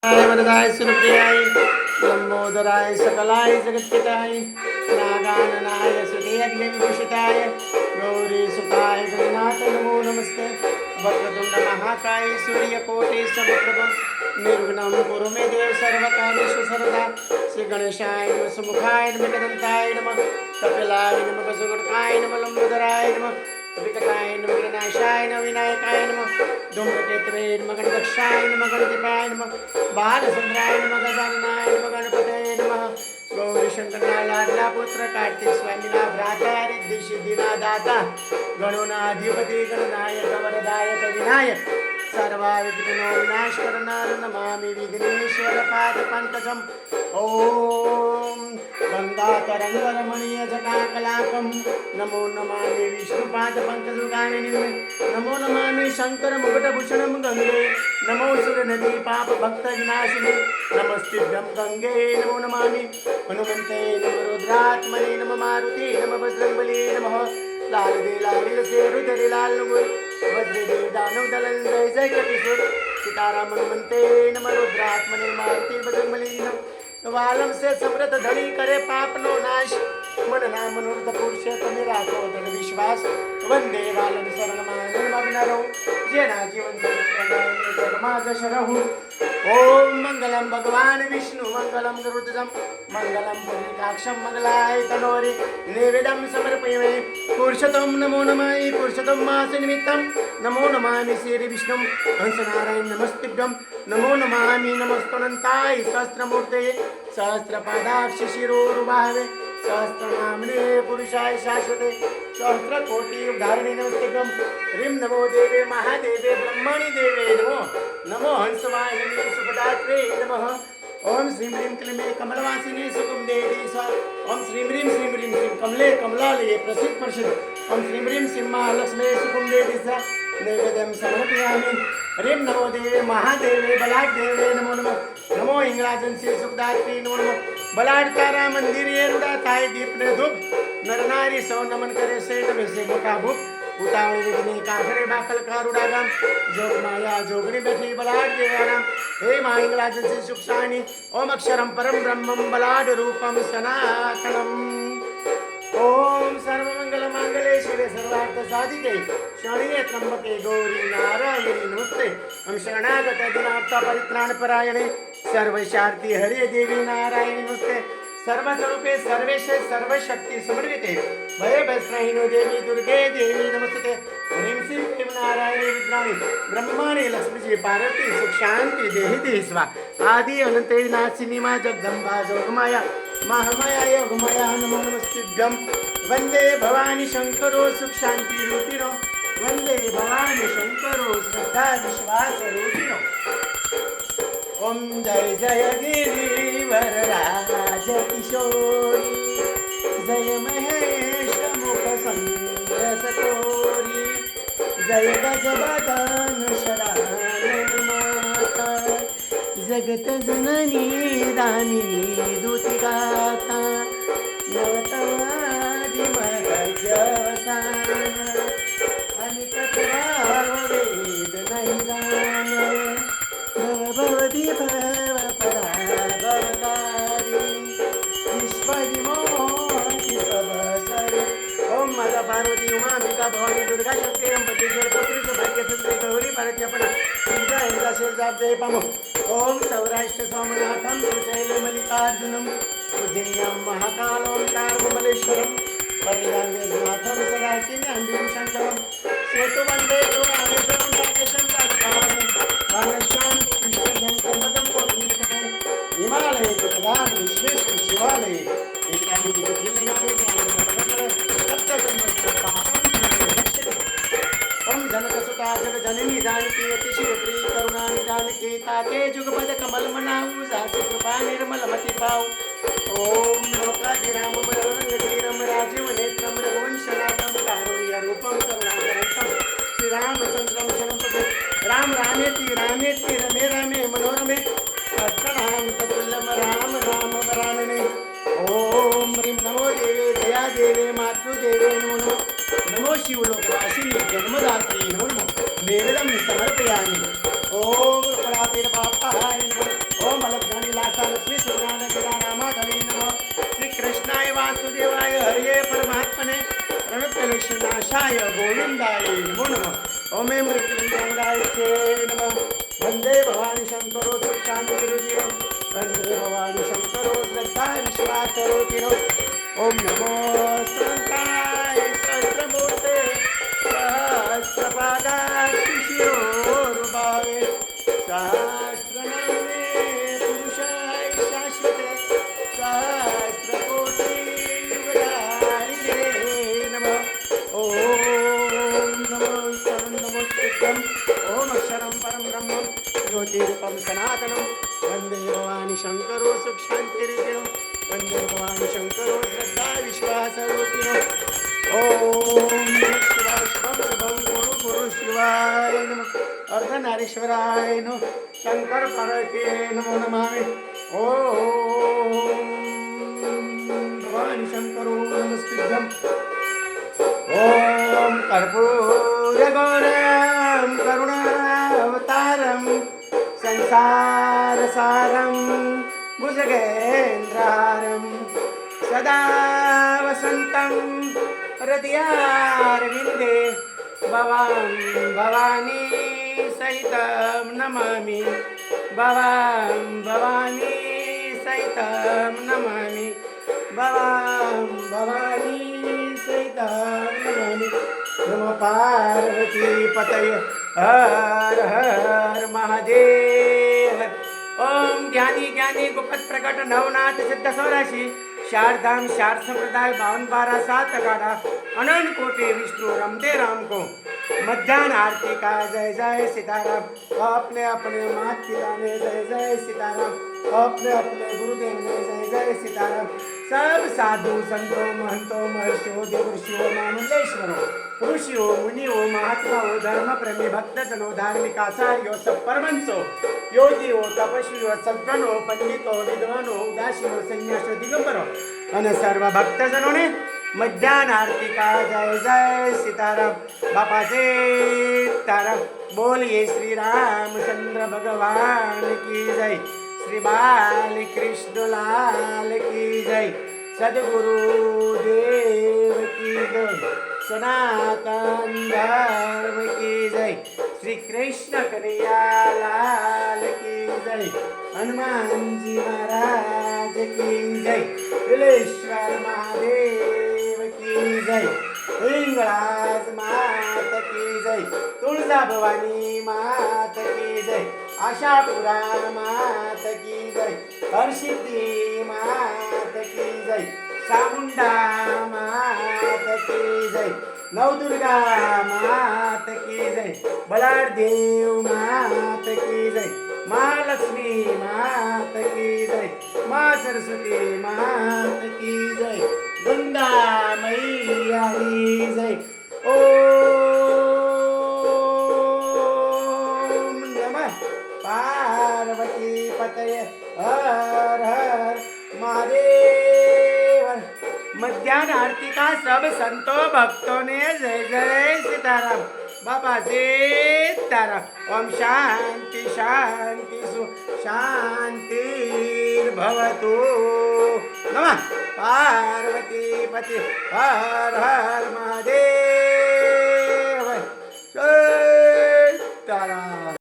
वरदाय सुरप्रियाय लंबोदराय सकलाय जगत्पिताय नागाननाय सुतेऽग्निविभूषिताय गौरी सुताय गणनाथ नमो नमस्ते वक्रतुंड महाकाय सूर्यकोटि समप्रभं निर्विघ्नं कुरु मे देव सर्वकार्येषु सर्वदा श्री गणेशाय नमः सुमुखाय नमः एकदन्ताय नमः कपिलाय नमः सुगुणाय नमः लंबोदराय नमः विकटाय नमः विनाशाय नमः विनायकाय नमः धूम्रकेतवे नमः गणदक्षाय नमः गणदीपाय नमः बालचंद्राय नमः गजाननाय नमः गणपतये नमः गौरीशंकरना लाडला पुत्र कार्तिक स्वामीना भ्राता रिद्धी सिद्धीना दाता गणोनाधिपती गणनायक वरदायक विनायक सर्वाविघ्नो विनाश करणार नमामि विघ्नेश्वर पाद पंकजम ओम गंगातरंगरमणीय जटाकलाकं नमो नमामि विष्णुपाद पंकजगामिनीं नमो नमामि शंकर मुकुटभूषणं गंगे नमो सुरनदी पाप भक्त विनाशिनी नमस्तेभ्यं गंगे नमो नमामि हनुमन्ते नमो रुद्रात्मने नमः मारुते नमः बजरंगबली नमः लाल दे लाल से रुद्र लाल वज्रदेव दानव दलन जय जय कपिसुर सीताराम हनुमंते नमः रुद्रात्मने मारुते बजरंगबली नमः वालम से समृद्ध धनी करे पाप नो नाश मन नाम मनोरथ पुरुष तुम्हें राखो दृढ़ विश्वास वंदे वालन शरण निर्मग्न रहो जेना जीवन जगमाज शरहु ओम मंगलम भगवान विष्णु मंगलम गरुड़ध्वजम मंगलम पुंडरीकाक्षम मंगलाय तनोरे नैवेद्यं समर्पयामि पुरुषोत्तम नमो नमः पुरुषोत्तम मास निमित्तं नमो नमामि श्री विष्णुं हंसनारायण नमस्तेभ्यं नमो नमामि नमस्तुनन्ताय सहस्रमूर्ते सहस्रपादाक्ष शिरोरुबाहवे सहस्रनामने पुरुषाय शाश्वते सहस्रकोटि उद्धारणे नमस्तेभ्यं ह्रीं नमो देवे महादेवे ब्रह्मणि देवे नमो नमो हंसवाहिनी सुखदात्रे नमः ओम श्रीं ह्रीं क्लीं कमलवासिनी सुखं देवी स्वाहा ओम श्रीं ह्रीं श्रीं कमले कमलालये प्रसिद्ध प्रसिद्ध ओम श्रीं ह्रीं श्रीं महालक्ष्मी सुखं देवी स्वाहा नैवेद्यं समर्पयामि ह्रीं नमो देवे महादेवे बलाढ्य देवे नमो नमः नमो इंग्राजंसी सुखदात्री नमो नमः बलाढ्य तारा मंदिर येरुड़ा थाय दीप ने धूप नर नारी सौ नमन करे से नभे से मोटा भूप उतावळे विघ्ने काखरे बाकल कारुड़ा गाम जोग माया जोगणी बैठी बलाढ्य देवानाम हे मा इंग्राजंसी सुखसानी ओम अक्षरम परम ब्रह्मम बलाढ्य रूपम सनातनम ओम सर्वमंगल मांगल्ये शिवे सर्वार्थ साधिके शरण्ये त्र्यंबके गौरी नारायणी नमस्ते हम शरणागत दिनार्थ परित्राण परायणे सर्वशार्ति हरे देवी नारायणी नमस्ते सर्वस्वरूपे सर्वेशे सर्वशक्ति समन्विते भयभस्त्रहीनो देवी दुर्गे देवी नमस्ते ह्रीं श्रीं क्लीं नारायणी रुद्राणि ब्रह्माणि लक्ष्मीजी पार्वती सुख शांति देहि स्वा आदि अनंते नाशिनी मा जगदम्बा जोगमाया महामाया योगमाया नमो नमस्तेभ्यं वंदे भवानी शंकरो सुख शांति रूपिणो वंदे भवानी शंकरो श्रद्धा विश्वास रूपिणो ओम जय जय गिरिवर राज किशोरी जय महेश मुख सुंदर सतोरी जय गजबदन शरण माता जगत जननी दामिनी दूती गाता नवतवादि महजवसान अनिक वेद नहीं जान भवभवति भव पराभवकारी विश्वविमोहि सबसरे ओम माता पार्वती उमा अंबिका भवानी दुर्गा शक्ति अम्बती सरस्वती सौभाग्य सुंदरी गौरी पार्वती अपना इंद्रा इंद्रा शेषाब्द पामो ओम सौराष्ट्र सोमनाथम श्रीशैल मल्लिकार्जुनम उज्जयिन्यां महाकालोंकार ममलेश्वरम परिधान्यनाथम सदाकिन्यां शंकरम सेतुवंदे गुणानेश्वरम सर्वेशं साधकामं वानशां कृष्णं कर्मजं कोटिनिकटे हिमालये प्रदान विश्वेश्वर शिवालये एकानि ज्योतिर्लिंगानि ओम जनकसुता जगजननी जानकी अतिशय प्रिय करुणा निधानकी ताके जुगपद कमल मनाऊ सासी कृपा निर्मल मति पाऊ ओम लोकाधिराम बलवंगीरम राजीव नेत्रम रघुवंशनाथम कारुण्य रूपम करुणाकरंतम श्री रामचंद्रम शरणपते राम रामेति रामेति रमे रामे मनोरमे अक्षरांतुल्यम राम राम वरानने ओम ह्रीं नमो देवे दया देवे मातृदेवे नमो नमो शिवलोकवासिनी जन्मदात्री नमो नमो नैवेद्यं समर्पयामि ओम कलापेर बापाय नमो वासुदेवाय हरये परमात्मने प्रणतक्लेशनाशाय गोविंदाय नमो नमः. ओम ऐं मृत्युंजयाय नमः. वंदे भवानी शंकरो शांतिरुचिरो वंदे भवानी शंकरो श्रद्धा विश्वासरोचिरो. ओम नमो सहस्राय सहस्रमूर्ते सहस्रपादाय शिशिरोरुभावे सहस्रनामे पुरुषाय शाश्वते सहस्रकोटियुगधारिणे नमः. ओम नमो सर्वनमोस्तुभ्यं. ओम अक्षरं परं ब्रह्म ज्योतिरूपं सनातनं. वंदे भवानी शंकरो सुखशान्तिरितिरो वंदे भवानी शंकरो श्रद्धा विश्वासरूपिणो. ओम शिवाय शुभं शुभं गुरु गुरु शिवाय नमः. अर्धनारीश्वराय नमः. शंकर पार्वती नमो नमामि. ओम भवानी शंकरो नमस्तुभ्यं. ओम कर्पूरगौरं करुणावतारं संसारसारं भुजगेन्द्रहारं सदा वसन्तं हृदयारविन्दे भवां भवानी सहितं नमामि. भवां भवानी सहितं नमामि. भवां भवानी सहितं नमामि. नमो पार्वती पतये हर हर महादेव. ओम ज्ञानी ज्ञानी गुप्त प्रकट नवनाथ सिद्ध सौराशी शारदाम शार संप्रदाय 52 12 7 अखाड़ा अनंत कोटि विष्णु रमते राम को मध्यान्ह आरती का जय जय सीताराम. अपने अपने माता पिता ने जय जय सीताराम. अपने अपने गुरुदेव ने जय जय सीताराम. सब साधु संतों महंतों महर्षियों देवर्षियों मामुलेश्वरों ऋषियों मुनियों महात्माओं धर्म प्रेमी भक्तजनों धार्मिक आचार्यों सब परमंसों योगियों तपस्वियों सद्गुणों पंडितों विद्वानों उदासीनों सन्यासियों दिगंबरों અને સર્વ ભક્તજનોને મધ્યાહન આરતી का जय जय सीताराम. बापा सीताराम. बोलिए श्री रामचंद्र भगवान की जय. श्री बाल कृष्ण लाल की जय. सद्गुरु देव की जय. सनातन धर्म की जय. श्री कृष्ण कन्हैया लाल की जय. हनुमान जी महाराज की जय. बिलेश्वर महादेव की जय. हिंगराज मात की जय. तुळजा भवानी मात की जय. आशापुरा मात की जय. हरसिद्धि मात की जय. चामुंडा मात की जय. नवदुर्गा मात की जय. बलाढ्यदेव मात की जय. महालक्ष्मी मात की जय. माँ सरस्वती मात की जय. गंगा मैया की जय. ओम नमः पार्वती पतये हर हर महादेव. मध्यान्ह आरती का सब संतों भक्तों ने जय जय सीताराम. बाबा सीताराम. ओम शांति शांति सु शांतिर्भवतु. नमः पार्वती पति हर हर महादेव. सीताराम.